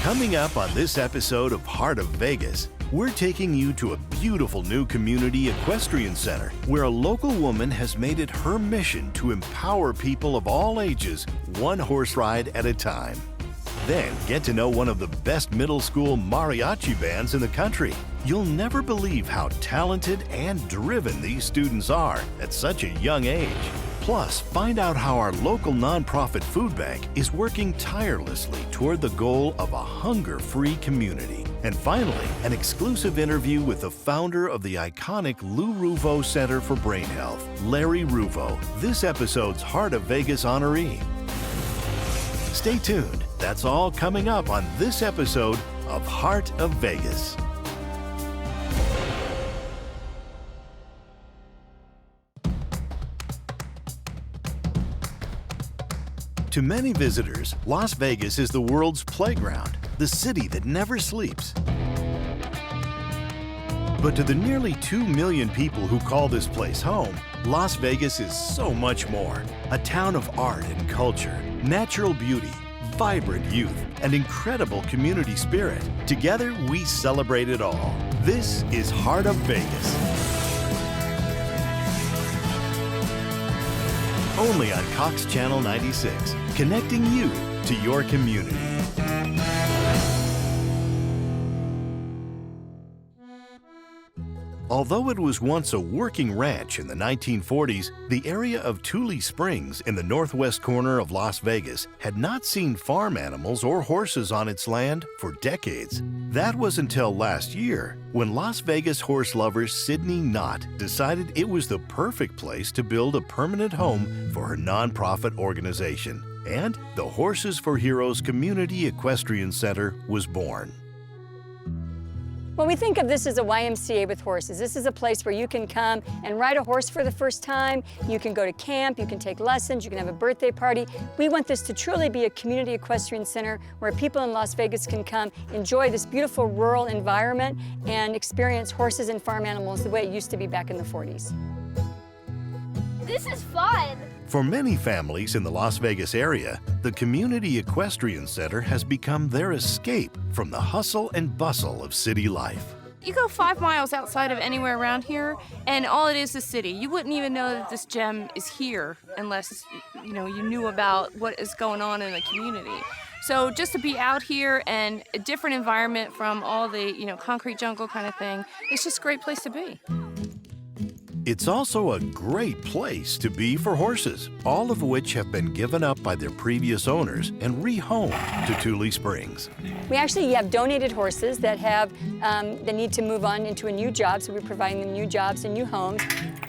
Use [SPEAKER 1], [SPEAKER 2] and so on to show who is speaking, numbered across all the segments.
[SPEAKER 1] Coming up on this episode of Heart of Vegas, we're taking you to a beautiful new community equestrian center where a local woman has made it her mission to empower people of all ages, one horse ride at a time. Then get to know one of the best middle school mariachi bands in the country. You'll never believe how talented and driven these students are at such a young age. Plus, find out how our local nonprofit food bank is working tirelessly toward the goal of a hunger-free community. And finally, an exclusive interview with the founder of the iconic Lou Ruvo Center for Brain Health, Larry Ruvo, this episode's Heart of Vegas honoree. Stay tuned. That's all coming up on this episode of Heart of Vegas. To many visitors, Las Vegas is the world's playground, the city that never sleeps. But to the nearly 2 million people who call this place home, Las Vegas is so much more. A town of art and culture, natural beauty, vibrant youth, and incredible community spirit. Together, we celebrate it all. This is Heart of Vegas. Only on Cox Channel 96, connecting you to your community. Although it was once a working ranch in the 1940s, the area of Tule Springs in the northwest corner of Las Vegas had not seen farm animals or horses on its land for decades. That was until last year, when Las Vegas horse lover Sydney Knott decided it was the perfect place to build a permanent home for her nonprofit organization. And the Horses for Heroes Community Equestrian Center was born.
[SPEAKER 2] When we think of this as a YMCA with horses, this is a place where you can come and ride a horse for the first time. You can go to camp, you can take lessons, you can have a birthday party. We want this to truly be a community equestrian center where people in Las Vegas can come, enjoy this beautiful rural environment, and experience horses and farm animals the way it used to be back in the 40s.
[SPEAKER 3] This is fun.
[SPEAKER 1] For many families in the Las Vegas area, the Community Equestrian Center has become their escape from the hustle and bustle of city life.
[SPEAKER 4] You go 5 miles outside of anywhere around here, and all it is city. You wouldn't even know that this gem is here unless you knew about what is going on in the community. So just to be out here and a different environment from all the concrete jungle kind of thing, it's just a great place to be.
[SPEAKER 1] It's also a great place to be for horses, all of which have been given up by their previous owners and rehomed to Tule Springs.
[SPEAKER 2] We actually have donated horses that have the need to move on into a new job, so we're providing them new jobs and new homes.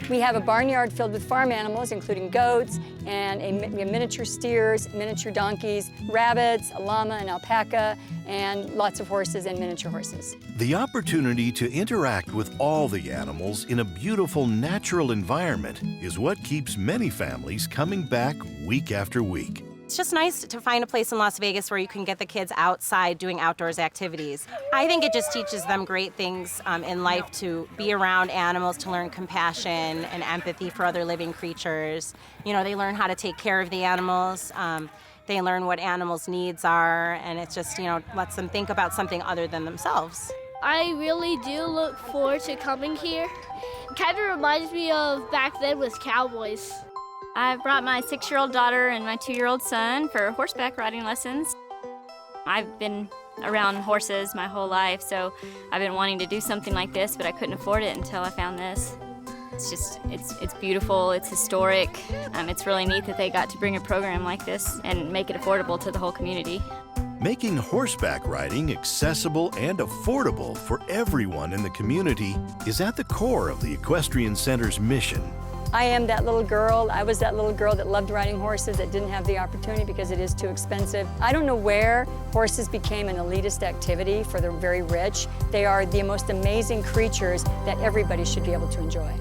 [SPEAKER 2] We have a barnyard filled with farm animals, including goats, and we have miniature steers, miniature donkeys, rabbits, a llama, an alpaca, and lots of horses and miniature horses.
[SPEAKER 1] The opportunity to interact with all the animals in a beautiful natural environment is what keeps many families coming back week after week.
[SPEAKER 5] It's just nice to find a place in Las Vegas where you can get the kids outside doing outdoors activities. I think it just teaches them great things in life, to be around animals, to learn compassion and empathy for other living creatures. They learn how to take care of the animals. They learn what animals' needs are, and it just, lets them think about something other than themselves.
[SPEAKER 3] I really do look forward to coming here. It kind of reminds me of back then with cowboys.
[SPEAKER 6] I've brought my 6-year-old daughter and my 2-year-old son for horseback riding lessons. I've been around horses my whole life, so I've been wanting to do something like this, but I couldn't afford it until I found this. It's beautiful, it's historic. It's really neat that they got to bring a program like this and make it affordable to the whole community.
[SPEAKER 1] Making horseback riding accessible and affordable for everyone in the community is at the core of the Equestrian Center's mission.
[SPEAKER 2] I am that little girl. I was that little girl that loved riding horses that didn't have the opportunity because it is too expensive. I don't know where horses became an elitist activity for the very rich. They are the most amazing creatures that everybody should be able to enjoy.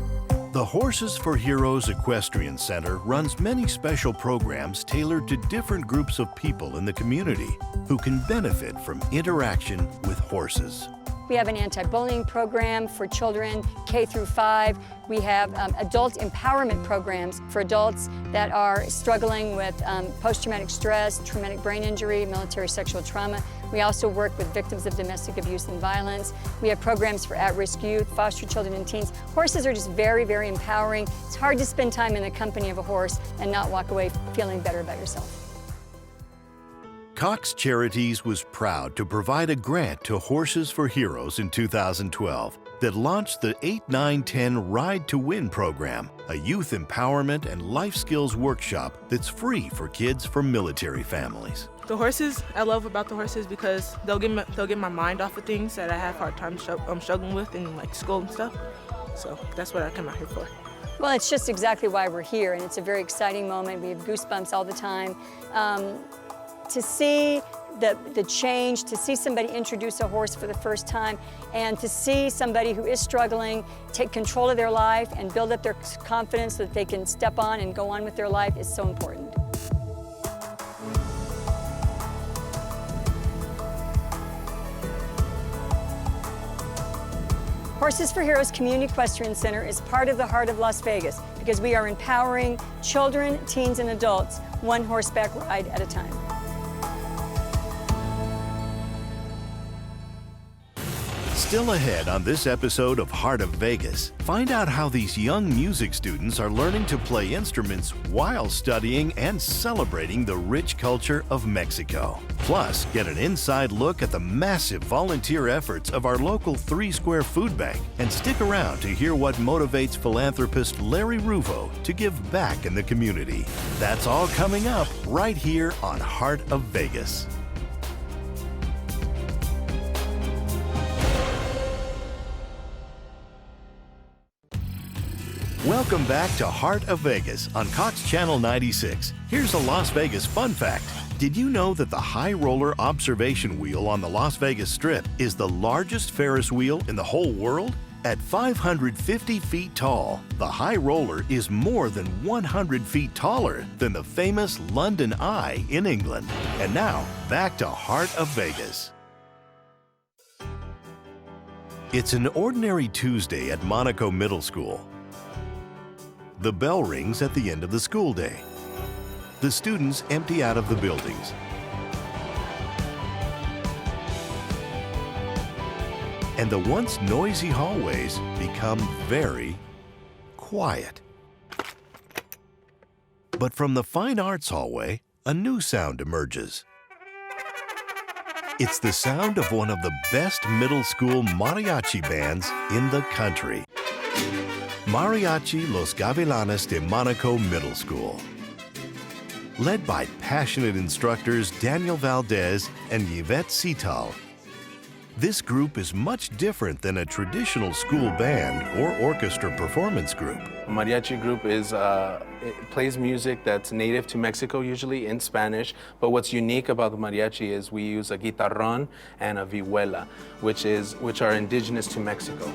[SPEAKER 1] The Horses for Heroes Equestrian Center runs many special programs tailored to different groups of people in the community who can benefit from interaction with horses.
[SPEAKER 2] We have an anti-bullying program for children K through 5. We have adult empowerment programs for adults that are struggling with post-traumatic stress, traumatic brain injury, military sexual trauma. We also work with victims of domestic abuse and violence. We have programs for at-risk youth, foster children and teens. Horses are just very, very empowering. It's hard to spend time in the company of a horse and not walk away feeling better about yourself.
[SPEAKER 1] Cox Charities was proud to provide a grant to Horses for Heroes in 2012 that launched the 8-9-10 Ride to Win program, a youth empowerment and life skills workshop that's free for kids from military families.
[SPEAKER 7] The horses, I love about the horses because they'll get my mind off of things that I have hard time struggling with in like school and stuff. So that's what I come out here for.
[SPEAKER 2] Well, it's just exactly why we're here, and it's a very exciting moment. We have goosebumps all the time. To see the change, to see somebody introduce a horse for the first time, and to see somebody who is struggling take control of their life and build up their confidence so that they can step on and go on with their life is so important. Horses for Heroes Community Equestrian Center is part of the heart of Las Vegas because we are empowering children, teens, and adults one horseback ride at a time.
[SPEAKER 1] Still ahead on this episode of Heart of Vegas, find out how these young music students are learning to play instruments while studying and celebrating the rich culture of Mexico. Plus, get an inside look at the massive volunteer efforts of our local 3 Square Food Bank. And stick around to hear what motivates philanthropist Larry Ruvo to give back in the community. That's all coming up right here on Heart of Vegas. Welcome back to Heart of Vegas on Cox Channel 96. Here's a Las Vegas fun fact. Did you know that the High Roller Observation Wheel on the Las Vegas Strip is the largest Ferris wheel in the whole world? At 550 feet tall, the High Roller is more than 100 feet taller than the famous London Eye in England. And now, back to Heart of Vegas. It's an ordinary Tuesday at Monaco Middle School. The bell rings at the end of the school day. The students empty out of the buildings. And the once noisy hallways become very quiet. But from the Fine Arts hallway, a new sound emerges. It's the sound of one of the best middle school mariachi bands in the country. Mariachi Los Gavilanes de Monaco Middle School. Led by passionate instructors Daniel Valdez and Yvette Cital, this group is much different than a traditional school band or orchestra performance group.
[SPEAKER 8] Mariachi group it plays music that's native to Mexico, usually in Spanish, but what's unique about the mariachi is we use a guitarrón and a vihuela, which are indigenous to Mexico.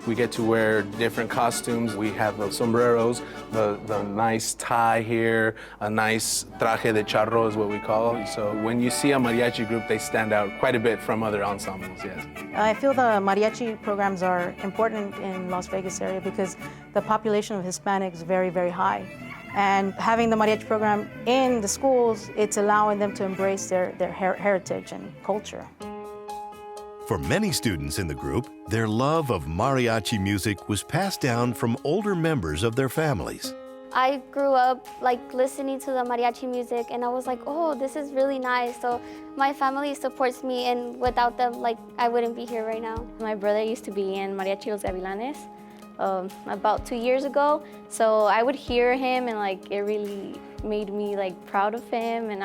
[SPEAKER 8] We get to wear different costumes. We have the sombreros, the nice tie here, a nice traje de charro is what we call it. So when you see a mariachi group, they stand out quite a bit from other ensembles, yes.
[SPEAKER 9] I feel the mariachi programs are important in Las Vegas area because the population of Hispanics is very, very high. And having the mariachi program in the schools, it's allowing them to embrace their heritage and culture.
[SPEAKER 1] For many students in the group, their love of mariachi music was passed down from older members of their families.
[SPEAKER 10] I grew up listening to the mariachi music, and I was like, oh, this is really nice. So my family supports me, and without them, I wouldn't be here right now.
[SPEAKER 11] My brother used to be in Mariachi Los Gavilanes about 2 years ago. So I would hear him, and it really made me proud of him, and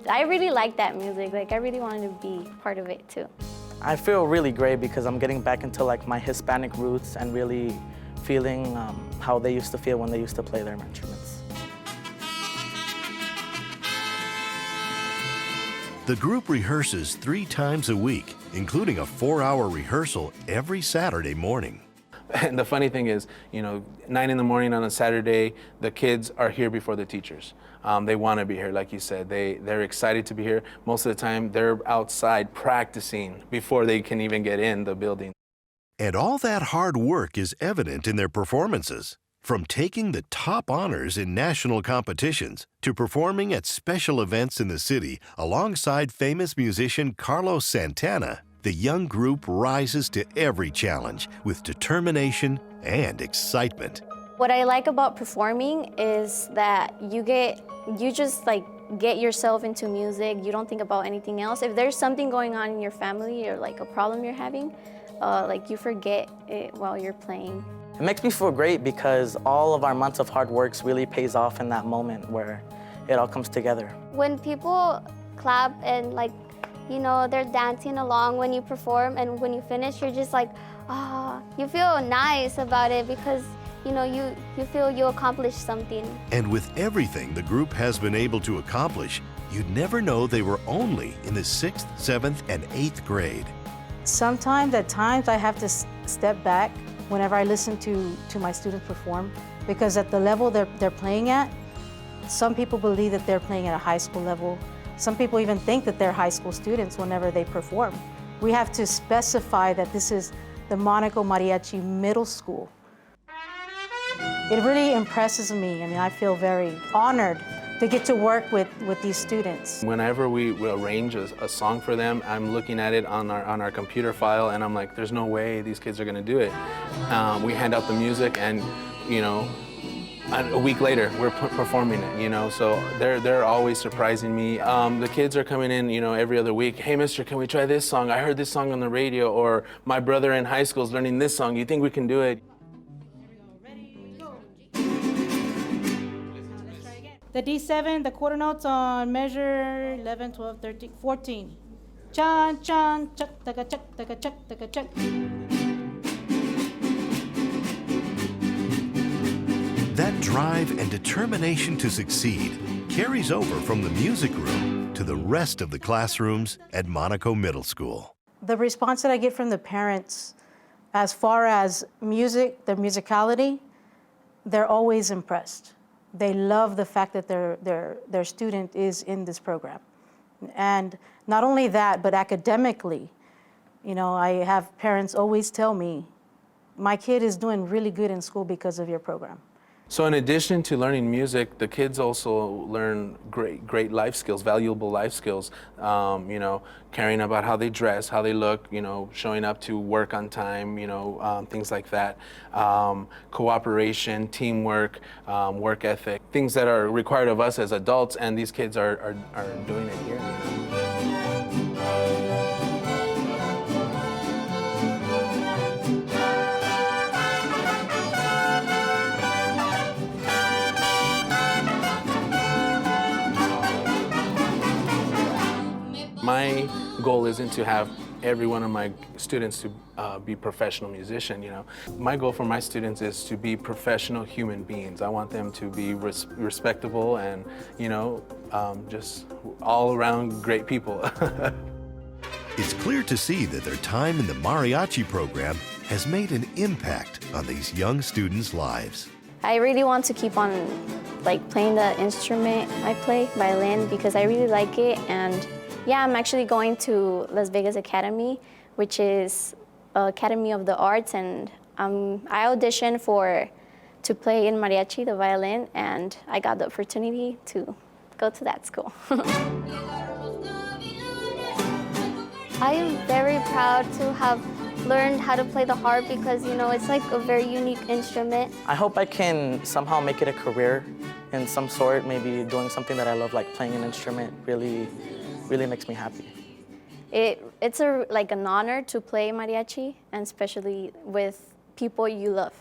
[SPEAKER 11] I really liked that music. I really wanted to be part of it too.
[SPEAKER 12] I feel really great because I'm getting back into my Hispanic roots and really feeling how they used to feel when they used to play their instruments.
[SPEAKER 1] The group rehearses 3 times a week, including a 4-hour rehearsal every Saturday morning.
[SPEAKER 8] And the funny thing is, 9 in the morning on a Saturday, the kids are here before the teachers. They want to be here, like you said. They're excited to be here. Most of the time, they're outside practicing before they can even get in the building.
[SPEAKER 1] And all that hard work is evident in their performances. From taking the top honors in national competitions to performing at special events in the city alongside famous musician Carlos Santana, the young group rises to every challenge with determination and excitement.
[SPEAKER 11] What I like about performing is that you just like get yourself into music. You don't think about anything else. If there's something going on in your family or like a problem you're having, like you forget it while you're playing.
[SPEAKER 12] It makes me feel great because all of our months of hard work really pays off in that moment where it all comes together.
[SPEAKER 10] When people clap and like, they're dancing along when you perform, and when you finish, you're just like, you feel nice about it because, you feel you accomplished something.
[SPEAKER 1] And with everything the group has been able to accomplish, you'd never know they were only in the 6th, 7th, and 8th grade.
[SPEAKER 9] Sometimes, at times, I have to step back whenever I listen to my students perform, because at the level they're playing at, some people believe that they're playing at a high school level. Some people even think that they're high school students whenever they perform. We have to specify that this is the Monaco Mariachi Middle School. It really impresses me. I feel very honored to get to work with these students.
[SPEAKER 8] Whenever we arrange a song for them, I'm looking at it on our computer file, and I'm like, there's no way these kids are gonna do it. We hand out the music, and a week later, we're performing it, so they're always surprising me. The kids are coming in, every other week. Hey, mister, can we try this song? I heard this song on the radio, or my brother in high school is learning this song. You think we can do it?
[SPEAKER 9] The D7, the quarter notes on measure 11, 12, 13, 14. Chan, chan, chuck, taka, chuck, taka, chuck, taka, chuck.
[SPEAKER 1] That drive and determination to succeed carries over from the music room to the rest of the classrooms at Monaco Middle School.
[SPEAKER 9] The response that I get from the parents, as far as music, the musicality, they're always impressed. They love the fact that their student is in this program. And not only that, but academically, I have parents always tell me, my kid is doing really good in school because of your program.
[SPEAKER 8] So in addition to learning music, the kids also learn great life skills, valuable life skills, caring about how they dress, how they look, showing up to work on time, things like that. Cooperation, teamwork, work ethic, things that are required of us as adults, and these kids are doing it here. My goal isn't to have every one of my students to be professional musician, My goal for my students is to be professional human beings. I want them to be respectable and, just all around great people.
[SPEAKER 1] It's clear to see that their time in the mariachi program has made an impact on these young students' lives.
[SPEAKER 11] I really want to keep on playing the instrument I play, violin, because I really like it. And yeah, I'm actually going to Las Vegas Academy, which is Academy of the Arts, and I auditioned to play in mariachi, the violin, and I got the opportunity to go to that school.
[SPEAKER 10] I am very proud to have learned how to play the harp because, it's like a very unique instrument.
[SPEAKER 12] I hope I can somehow make it a career in some sort, maybe doing something that I love, like playing an instrument, really makes me happy.
[SPEAKER 11] It's an honor to play mariachi, and especially with people you love.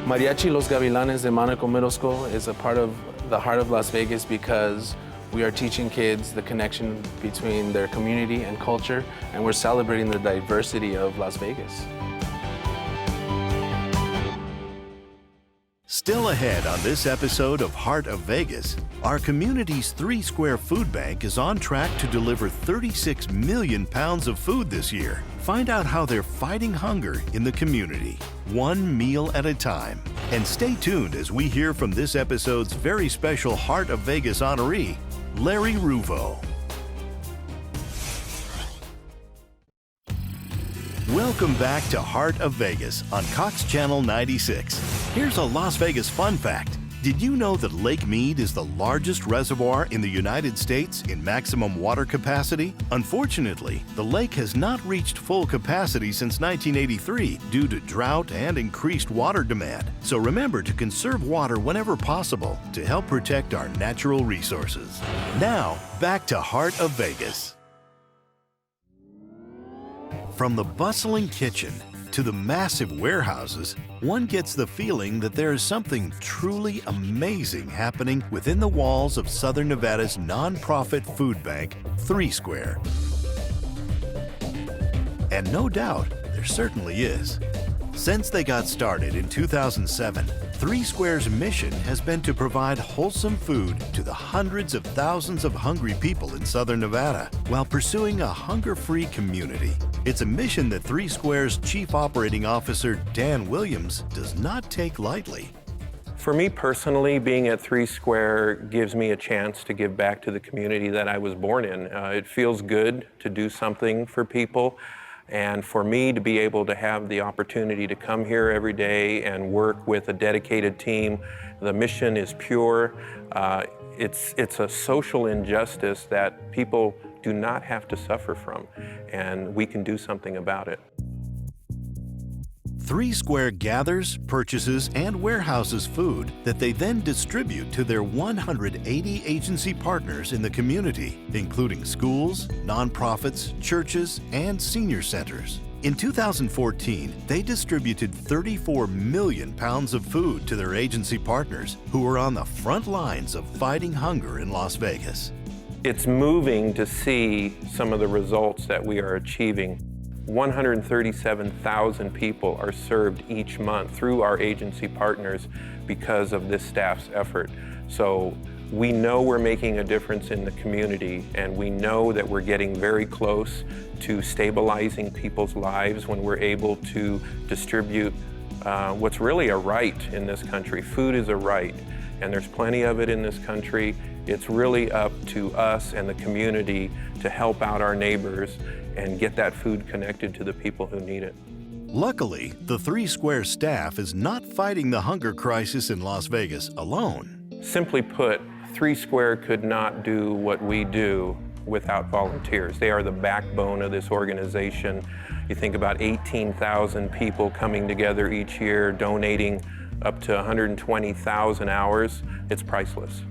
[SPEAKER 8] Mariachi Los Gavilanes de Monaco Middle School is a part of the heart of Las Vegas because we are teaching kids the connection between their community and culture, and we're celebrating the diversity of Las Vegas.
[SPEAKER 1] Still ahead on this episode of Heart of Vegas, our community's 3 Square Food Bank is on track to deliver 36 million pounds of food this year. Find out how they're fighting hunger in the community, one meal at a time. And stay tuned as we hear from this episode's very special Heart of Vegas honoree, Larry Ruvo. Welcome back to Heart of Vegas on Cox Channel 96. Here's a Las Vegas fun fact. Did you know that Lake Mead is the largest reservoir in the United States in maximum water capacity? Unfortunately, the lake has not reached full capacity since 1983 due to drought and increased water demand. So remember to conserve water whenever possible to help protect our natural resources. Now, back to Heart of Vegas. From the bustling kitchen to the massive warehouses, one gets the feeling that there is something truly amazing happening within the walls of Southern Nevada's nonprofit food bank, 3 Square. And no doubt, there certainly is. Since they got started in 2007, 3 Square's mission has been to provide wholesome food to the hundreds of thousands of hungry people in Southern Nevada while pursuing a hunger-free community. It's a mission that 3 Square's Chief Operating Officer, Dan Williams, does not take lightly.
[SPEAKER 13] For me personally, being at 3 Square gives me a chance to give back to the community that I was born in. It feels good to do something for people. And for me to be able to have the opportunity to come here every day and work with a dedicated team, the mission is pure. It's a social injustice that people do not have to suffer from, and we can do something about it.
[SPEAKER 1] 3 Square gathers, purchases, and warehouses food that they then distribute to their 180 agency partners in the community, including schools, nonprofits, churches, and senior centers. In 2014, they distributed 34 million pounds of food to their agency partners who are on the front lines of fighting hunger in Las Vegas.
[SPEAKER 13] It's moving to see some of the results that we are achieving. 137,000 people are served each month through our agency partners because of this staff's effort. So we know we're making a difference in the community, and we know that we're getting very close to stabilizing people's lives when we're able to distribute what's really a right in this country. Food is a right, and there's plenty of it in this country. It's really up to us and the community to help out our neighbors and get that food connected to the people who need it.
[SPEAKER 1] Luckily, the 3 Square staff is not fighting the hunger crisis in Las Vegas alone.
[SPEAKER 13] Simply put, 3 Square could not do what we do without volunteers. They are the backbone of this organization. You think about 18,000 people coming together each year, donating up to 120,000 hours. It's priceless.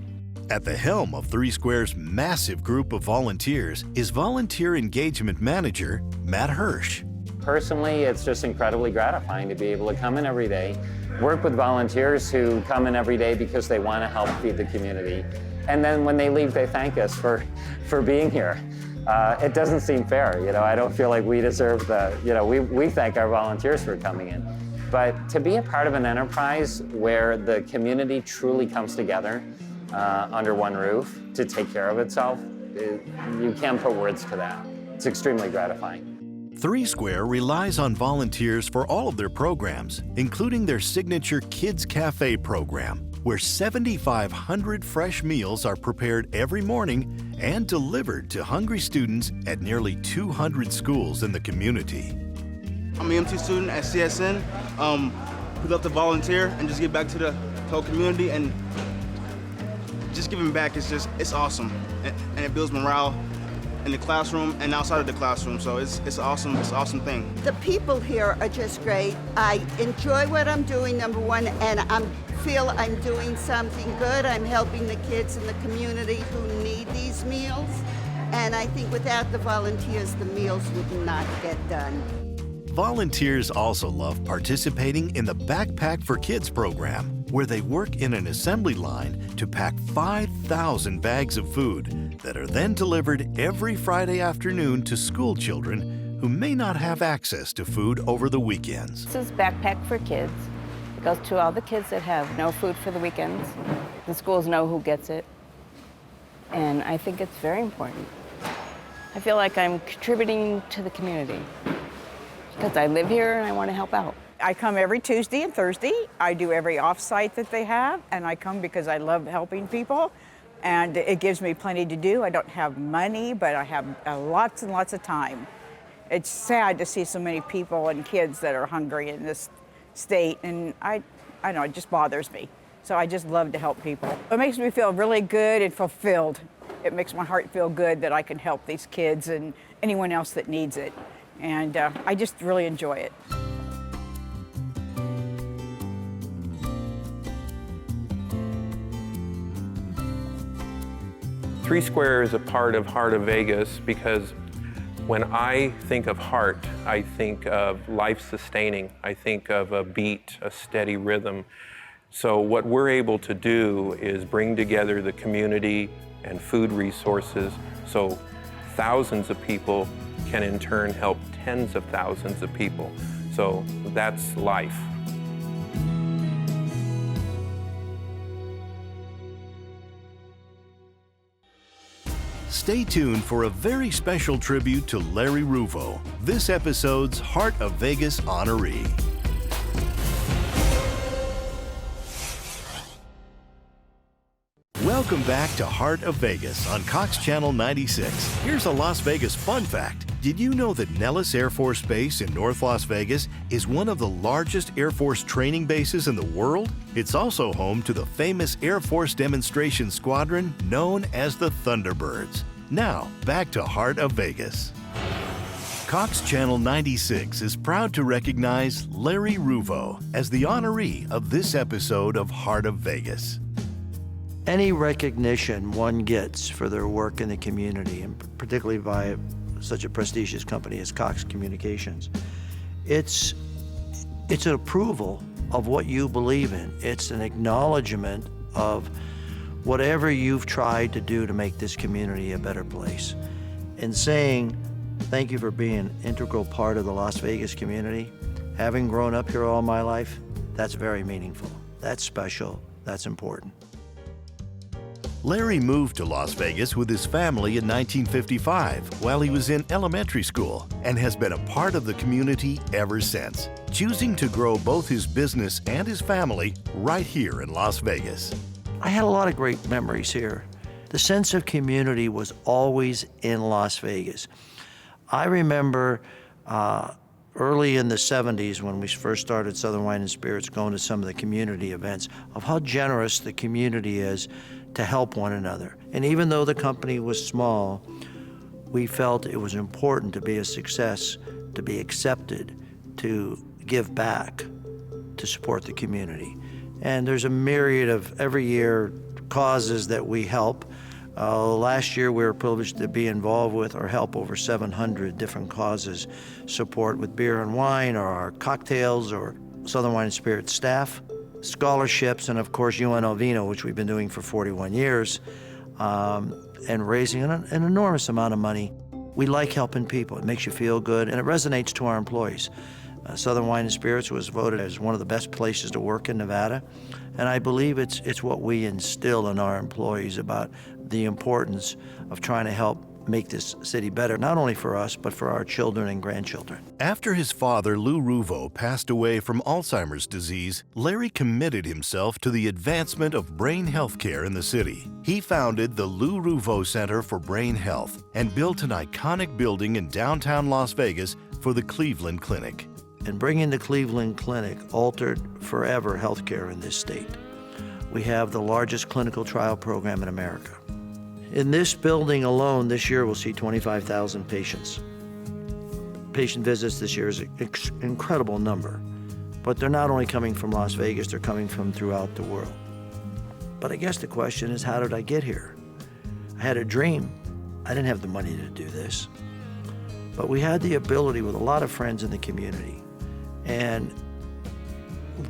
[SPEAKER 1] At the helm of 3 Square's massive group of volunteers is Volunteer Engagement Manager Matt Hirsch.
[SPEAKER 14] Personally, it's just incredibly gratifying to be able to come in every day, work with volunteers who come in every day because they want to help feed the community. And then when they leave, they thank us for being here. It doesn't seem fair, I don't feel like we deserve we thank our volunteers for coming in. But to be a part of an enterprise where the community truly comes together under one roof to take care of itself, you can't put words to that. It's extremely gratifying.
[SPEAKER 1] 3 Square relies on volunteers for all of their programs, including their signature Kids Cafe program, where 7,500 fresh meals are prepared every morning and delivered to hungry students at nearly 200 schools in the community.
[SPEAKER 15] I'm an EMT student at CSN. We love to volunteer and just give back to the whole community, and just giving back it's awesome, and it builds morale in the classroom and outside of the classroom. So it's an awesome thing.
[SPEAKER 16] The people here are just great. I enjoy what I'm doing, number one, and I feel I'm doing something good. I'm helping the kids in the community who need these meals, and I think without the volunteers, the meals would not get done.
[SPEAKER 1] Volunteers also love participating in the Backpack for Kids program, where they work in an assembly line to pack 5,000 bags of food that are then delivered every Friday afternoon to school children who may not have access to food over the weekends.
[SPEAKER 17] This is Backpack for Kids. It goes to all the kids that have no food for the weekends. The schools know who gets it. And I think it's very important. I feel like I'm contributing to the community because I live here and I want to help out.
[SPEAKER 18] I come every Tuesday and Thursday. I do every off-site that they have, and I come because I love helping people, and it gives me plenty to do. I don't have money, but I have lots and lots of time. It's sad to see so many people and kids that are hungry in this state, and I know, it just bothers me. So I just love to help people. It makes me feel really good and fulfilled. It makes my heart feel good that I can help these kids and anyone else that needs it. And I just really enjoy it.
[SPEAKER 13] Three Square is a part of Heart of Vegas because when I think of heart, I think of life-sustaining. I think of a beat, a steady rhythm. So what we're able to do is bring together the community and food resources so thousands of people can in turn help tens of thousands of people. So that's life.
[SPEAKER 1] Stay tuned for a very special tribute to Larry Ruvo, this episode's Heart of Vegas honoree. Welcome back to Heart of Vegas on Cox Channel 96. Here's a Las Vegas fun fact. Did you know that Nellis Air Force Base in North Las Vegas is one of the largest Air Force training bases in the world? It's also home to the famous Air Force Demonstration Squadron known as the Thunderbirds. Now, back to Heart of Vegas. Cox Channel 96 is proud to recognize Larry Ruvo as the honoree of this episode of Heart of Vegas.
[SPEAKER 19] Any recognition one gets for their work in the community, and particularly by such a prestigious company as Cox Communications, it's an approval of what you believe in. It's an acknowledgement of whatever you've tried to do to make this community a better place. And saying, thank you for being an integral part of the Las Vegas community. Having grown up here all my life, that's very meaningful. That's special, that's important.
[SPEAKER 1] Larry moved to Las Vegas with his family in 1955 while he was in elementary school and has been a part of the community ever since, choosing to grow both his business and his family right here in Las Vegas.
[SPEAKER 19] I had a lot of great memories here. The sense of community was always in Las Vegas. I remember early in the 70s when we first started Southern Wine and Spirits, going to some of the community events, of how generous the community is to help one another. And even though the company was small, we felt it was important to be a success, to be accepted, to give back, to support the community. And there's a myriad of, every year, causes that we help. Last year we were privileged to be involved with or help over 700 different causes, support with beer and wine or our cocktails or Southern Wine and Spirits staff, scholarships, and of course UNO Vino, which we've been doing for 41 years, and raising an enormous amount of money. We like helping people. It makes you feel good, and it resonates to our employees. Southern Wine and Spirits was voted as one of the best places to work in Nevada, and I believe it's what we instill in our employees about the importance of trying to help make this city better, not only for us, but for our children and grandchildren.
[SPEAKER 1] After his father, Lou Ruvo, passed away from Alzheimer's disease, Larry committed himself to the advancement of brain health care in the city. He founded the Lou Ruvo Center for Brain Health and built an iconic building in downtown Las Vegas for the Cleveland Clinic.
[SPEAKER 19] And bringing the Cleveland Clinic altered forever healthcare in this state. We have the largest clinical trial program in America. In this building alone, this year we'll see 25,000 patients. Patient visits this year is an incredible number, but they're not only coming from Las Vegas, they're coming from throughout the world. But I guess the question is, how did I get here? I had a dream. I didn't have the money to do this, but we had the ability with a lot of friends in the community, and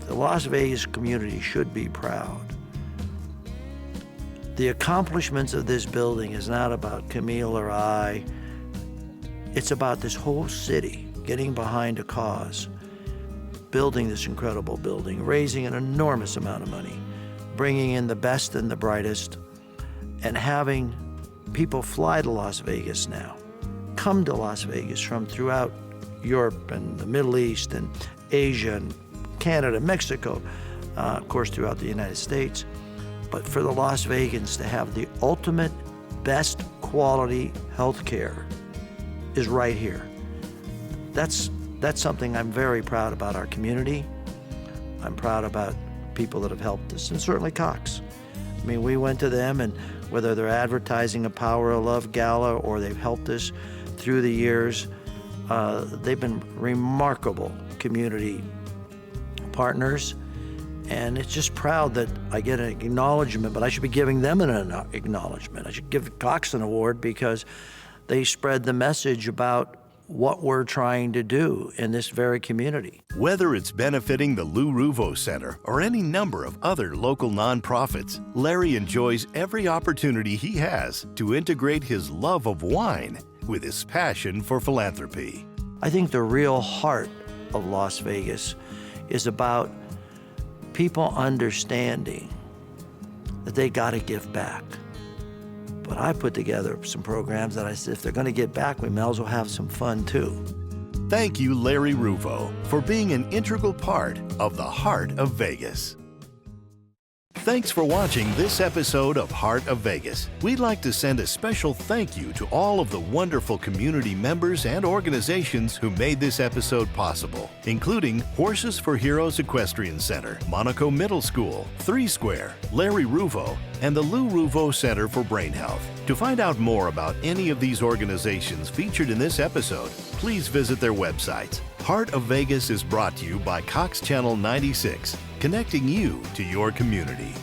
[SPEAKER 19] the Las Vegas community should be proud. The accomplishments of this building is not about Camille or I. It's about this whole city getting behind a cause building this incredible building, raising an enormous amount of money, bringing in the best and the brightest, and having people fly to Las Vegas now, come to Las Vegas from throughout Europe and the Middle East and Asia and Canada, Mexico, of course throughout the United States. But for the Las Vegans to have the ultimate best quality health care is right here. That's something I'm very proud about our community. I'm proud about people that have helped us, and certainly Cox. I mean, we went to them, and whether they're advertising a Power of Love gala or they've helped us through the years, they've been remarkable community partners. And it's just proud that I get an acknowledgement, but I should be giving them an acknowledgement. I should give Cox an award because they spread the message about what we're trying to do in this very community.
[SPEAKER 1] Whether it's benefiting the Lou Ruvo Center or any number of other local nonprofits, Larry enjoys every opportunity he has to integrate his love of wine with his passion for philanthropy.
[SPEAKER 19] I think the real heart of Las Vegas is about people understanding that they got to give back. But I put together some programs that I said, if they're going to give back, we may as well have some fun too.
[SPEAKER 1] Thank you, Larry Ruvo, for being an integral part of the Heart of Vegas. Thanks for watching this episode of Heart of Vegas. We'd like to send a special thank you to all of the wonderful community members and organizations who made this episode possible, including Horses for Heroes Equestrian Center, Monaco Middle School, 3 Square, Larry Ruvo, and the Lou Ruvo Center for Brain Health. To find out more about any of these organizations featured in this episode, please visit their websites. Heart of Vegas is brought to you by Cox Channel 96, connecting you to your community.